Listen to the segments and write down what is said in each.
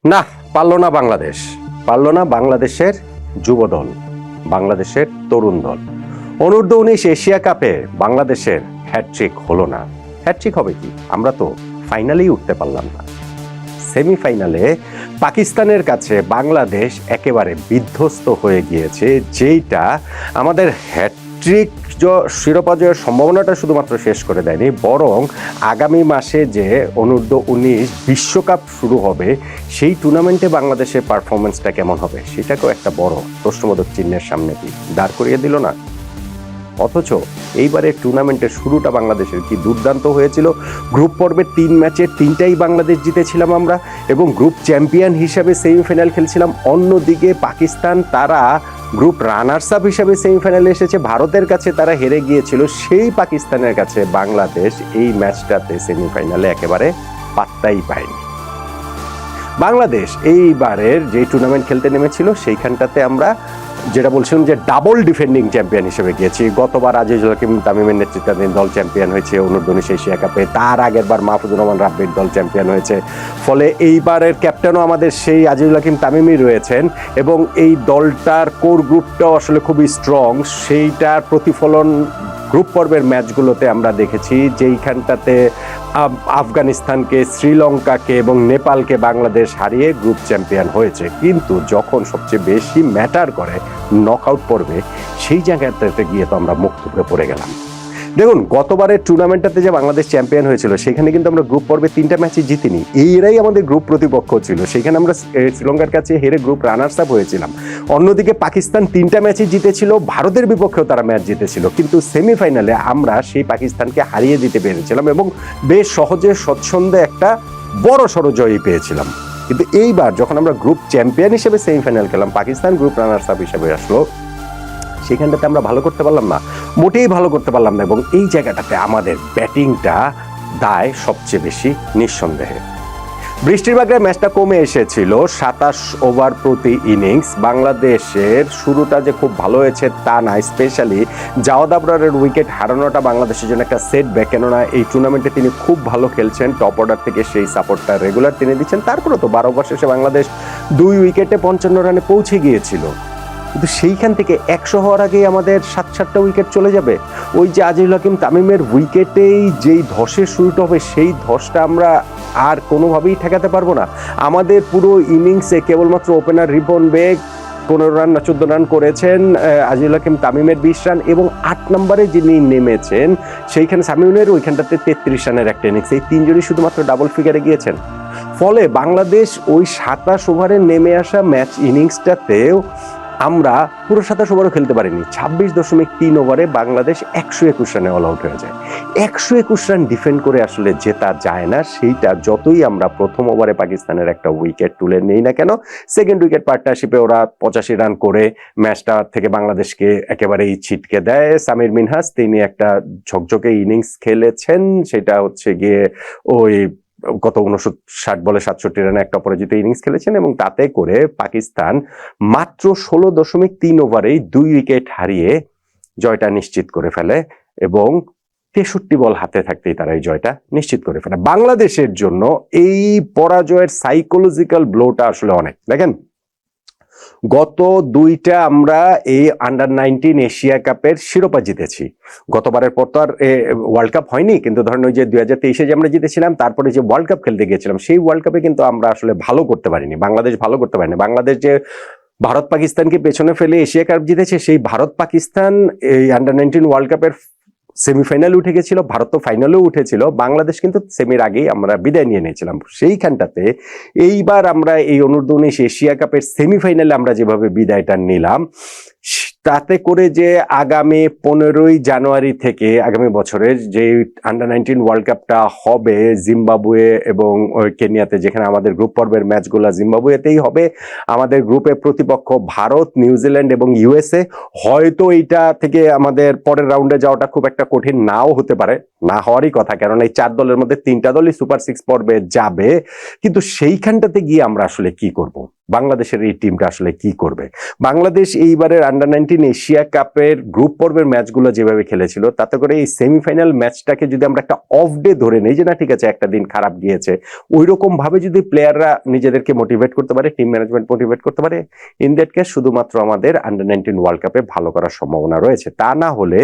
না, পারল না বাংলাদেশ। পারল না বাংলাদেশের যুব দল, বাংলাদেশের তরুণ দল। অনূর্ধ্ব-19 এশিয়া কাপে বাংলাদেশের হ্যাটট্রিক হলো না। হ্যাটট্রিক হবে কি? আমরা তো ফাইনালেই উঠতে পারলাম না। সেমিফাইনালে পাকিস্তানের কাছে বাংলাদেশ একেবারে বিধ্বস্ত হয়ে গিয়েছে, যেইটা আমাদের হ্যাটট্রিক শিরোপা জয়ের সম্ভাবনাটা শুধুমাত্র শেষ করে দেয়নি, বরং আগামী মাসে যে অনূর্ধ্ব-19 বিশ্বকাপ শুরু হবে সেই টুর্নামেন্টে বাংলাদেশের পারফরমেন্সটা কেমন হবে সেটাকেও একটা বড় প্রশ্নবোধক চিহ্নের সামনে দাঁড় করিয়ে দিল না। অথচ এইবারের টুর্নামেন্টের শুরুটা বাংলাদেশের কি দুর্দান্ত হয়েছিল। গ্রুপ পর্বের 3 ম্যাচের 3টাই বাংলাদেশ জিতেছিলাম আমরা, এবং গ্রুপ চ্যাম্পিয়ন হিসাবে সেমিফাইনাল খেলছিলাম। অন্যদিকে পাকিস্তান, তারা গ্রুপ রানার্স আপ হিসাবে সেমিফাইনালে এসেছে, ভারতের কাছে তারা হেরে গিয়েছিল। সেই পাকিস্তানের কাছে বাংলাদেশ এই ম্যাচটাতে সেমিফাইনালে একেবারে পাত্তাই পায়নি। বাংলাদেশ এইবারের যে টুর্নামেন্ট খেলতে নেমেছিল সেইখানটাতে আমরা যেটা বলছিলাম যে ডাবল ডিফেন্ডিং চ্যাম্পিয়ন হিসেবে গিয়েছি। গতবার আজিজুল হাকিম তামিমের নেতৃত্বাধীন দল চ্যাম্পিয়ন হয়েছে অনূর্ধ্ব-19 এশিয়া কাপে, তার আগের বার মাহফুজুর রহমান রাব্বির দল চ্যাম্পিয়ন হয়েছে। ফলে এইবারের ক্যাপ্টেনও আমাদের সেই আজিজুল হাকিম তামিমই রয়েছেন, এবং এই দলটার কোর গ্রুপটাও আসলে খুবই স্ট্রং। সেইটার প্রতিফলন গ্রুপ পর্বের ম্যাচগুলোতে আমরা দেখেছি, যেইখানটাতে আফগানিস্তানকে, শ্রীলঙ্কাকে এবং নেপালকে বাংলাদেশ হারিয়ে গ্রুপ চ্যাম্পিয়ন হয়েছে। কিন্তু যখন সবচেয়ে বেশি ম্যাটার করে নকআউট পর্বে, সেই জায়গাটাতে গিয়ে তো আমরা মুখ থুবড়ে পড়ে গেলাম। দেখুন, গতবারের টুর্নামেন্টটাতে যে বাংলাদেশ চ্যাম্পিয়ন হয়েছিল সেখানে কিন্তু আমরা গ্রুপ পর্বে 3টা ম্যাচই জিতিনি। এরাই আমাদের গ্রুপ প্রতিপক্ষ ছিল। সেখানে আমরা শ্রীলঙ্কার কাছে হেরে গ্রুপ রানার্স আপ হয়েছিলাম। অন্যদিকে পাকিস্তান 3টা ম্যাচই জিতেছিল, ভারতের বিপক্ষেও তারা ম্যাচ জিতেছিল। কিন্তু সেমিফাইনালে আমরা সেই পাকিস্তানকে হারিয়ে দিতে পেরেছিলাম, এবং বেশ সহজে স্বচ্ছন্দে একটা বড় সড়ো জয়ই পেয়েছিলাম। কিন্তু এইবার যখন আমরা গ্রুপ চ্যাম্পিয়ন হিসেবে সেমিফাইনাল খেলাম, পাকিস্তান গ্রুপ রানার্স আপ হিসেবে আসলো, সেখানটাতে আমরা ভালো করতে পারলাম না, মোটেই ভালো করতে পারলাম না। এবং এই জায়গাটাতে আমাদের ব্যাটিংটা দায় সবচেয়ে বেশি, নিঃসন্দেহে। বৃষ্টির বাগড়ায় ম্যাচটা কমে এসেছিল 27 ওভার প্রতি ইনিংস। বাংলাদেশের শুরুটা যে খুব ভালো হয়েছে তা না, স্পেশালি জাওয়াদ আবরারের উইকেট হারানোটা বাংলাদেশের জন্য একটা সেটব্যাক। কেননা এই টুর্নামেন্টে তিনি খুব ভালো খেলছেন, টপ অর্ডার থেকে সেই সাপোর্টটা রেগুলার তিনি দিচ্ছেন। তারপরে তো 12 ওভার শেষে বাংলাদেশ 2 উইকেটে 55 রানে পৌঁছে গিয়েছিল। কিন্তু সেইখান থেকে 100 হওয়ার আগেই আমাদের 7-7টা উইকেট চলে যাবে। ওই যে আজিজুল হাকিম তামিমের উইকেটেই যেই ধসের শুরুটা হবে, সেই ধসটা আমরা আর কোনোভাবেই ঠেকাতে পারবো না। আমাদের পুরো ইনিংসে কেবলমাত্র ওপেনার রিপন বেগ 15 রান না 14 রান করেছেন, আজিজুল হাকিম তামিমের 20 রান, এবং 8 নম্বরে যিনি নেমেছেন সেইখানে সামিউনের ওইখানটাতে 33 রানের একটা ইনিংস। এই 3 জনই শুধুমাত্র ডাবল ফিগারে গিয়েছেন। ফলে বাংলাদেশ ওই 27 ওভারে নেমে আসা ম্যাচ ইনিংসটাতেও আমরা পুরো 27 ওভারও খেলতে পারিনি। 26.3 ওভারে বাংলাদেশ 121 রানে অল আউট হয়ে যায়। 121 রান ডিফেন্ড করে আসলে জেতা যায় না। সেইটা যতই আমরা প্রথম ওভারে পাকিস্তানের একটা উইকেট তুলে নেই না কেন, সেকেন্ড উইকেট পার্টনারশিপে ওরা 85 রান করে ম্যাচটা থেকে বাংলাদেশকে একেবারেই ছিটকে দেয়। সামির মিনহাস তিনি একটা ঝকঝকে ইনিংস খেলেছেন, সেটা হচ্ছে গিয়ে ওই গত 59 বলে 67 রানে একটা অপরাজিত ইনিংস খেলেছেন, এবং তাতে করে পাকিস্তান মাত্র 16.3 ওভারেই 2 উইকেট হারিয়ে জয়টা নিশ্চিত করে ফেলে, এবং 63 বল হাতে থাকতেই তারা এই জয়টা নিশ্চিত করে ফেলে। বাংলাদেশের জন্য এই পরাজয়ের সাইকোলজিক্যাল ব্লোটা আসলে অনেক। দেখেন, গত 2টা আমরা এই আন্ডার-19 এশিয়া কাপের শিরোপা জিতেছি। গতবারের পর তো আর ওয়ার্ল্ড কাপ হয়নি, কিন্তু ধরেন ওই যে 2023-এ যে আমরা জিতেছিলাম, তারপরে যে ওয়ার্ল্ড কাপ খেলতে গিয়েছিলাম, সেই ওয়ার্ল্ড কাপে কিন্তু আমরা আসলে ভালো করতে পারিনি। বাংলাদেশ ভালো করতে পারেনি। বাংলাদেশ যে ভারত পাকিস্তানকে পেছনে ফেলে এশিয়া কাপ জিতেছে, সেই ভারত পাকিস্তান এই আন্ডার-19 ওয়ার্ল্ড কাপের সেমিফাইনালে উঠে গেছিল, ভারত তো ফাইনালেও উঠেছিল। বাংলাদেশ কিন্তু সেমির আগেই আমরা বিদায় নিয়ে নিয়েছিলাম। সেইখানটাতে এইবার আমরা এই অনূর্ধ্ব-19 এশিয়া কাপের সেমিফাইনালে আমরা যেভাবে বিদায়টা নিলাম, তাতে করে যে আগামী 15ই জানুয়ারি থেকে আগামী বছরের যে আন্ডার-19 ওয়ার্ল্ড কাপটা হবে জিম্বাবুয়ে এবং কেনিয়াতে, যেখানে আমাদের গ্রুপ পর্বের ম্যাচগুলো জিম্বাবুয়েতেই হবে। আমাদের গ্রুপে প্রতিপক্ষ ভারত, নিউজিল্যান্ড এবং ইউএসএ। হয়তো এইটা থেকে আমাদের পরের রাউন্ডে যাওয়াটা খুব একটা কঠিন নাও হতে পারে, না হওয়ারই কথা, কারণ এই 4 দলের মধ্যে 3টা দলই সুপার 6 পর্বে যাবে। কিন্তু সেইখানটাতে গিয়ে আমরা আসলে কি করব? বাংলাদেশের এই টিমটা আসলে কি করবে। বাংলাদেশ এইবারের আন্ডার-19 এশিয়া কাপের গ্রুপ পর্বের ম্যাচগুলো যেভাবে খেলেছিল, তাতে করে এই সেমিফাইনাল ম্যাচটাকে যদি আমরা একটা অফ ডে ধরে নেই, যে না ঠিক আছে একটা দিন খারাপ গিয়েছে, ওই রকম ভাবে যদি প্লেয়াররা নিজেদেরকে মোটিভেট করতে পারে, টিম ম্যানেজমেন্ট মোটিভেট করতে পারে, ইন দ্যাট কেস শুধুমাত্র আমাদের আন্ডার-19 ওয়ার্ল্ড কাপে ভালো করার সম্ভাবনা রয়েছে। তা না হলে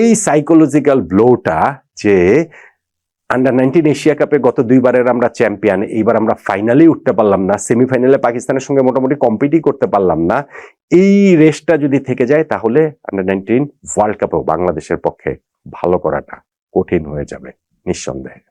এই সাইকোলজিক্যাল ব্লোটা যে আন্ডার-19 এশিয়া কাপে গত দুইবারের আমরা চ্যাম্পিয়ন, এইবার আমরা ফাইনালে উঠতে পারলাম না, সেমিফাইনালে পাকিস্তানের সঙ্গে মোটামুটি কম্পিটই করতে পারলাম না, এই রেসটা যদি থেকে যায় তাহলে আন্ডার-19 ওয়ার্ল্ড কাপেও বাংলাদেশের পক্ষে ভালো করাটা কঠিন হয়ে যাবে নিঃসন্দেহে।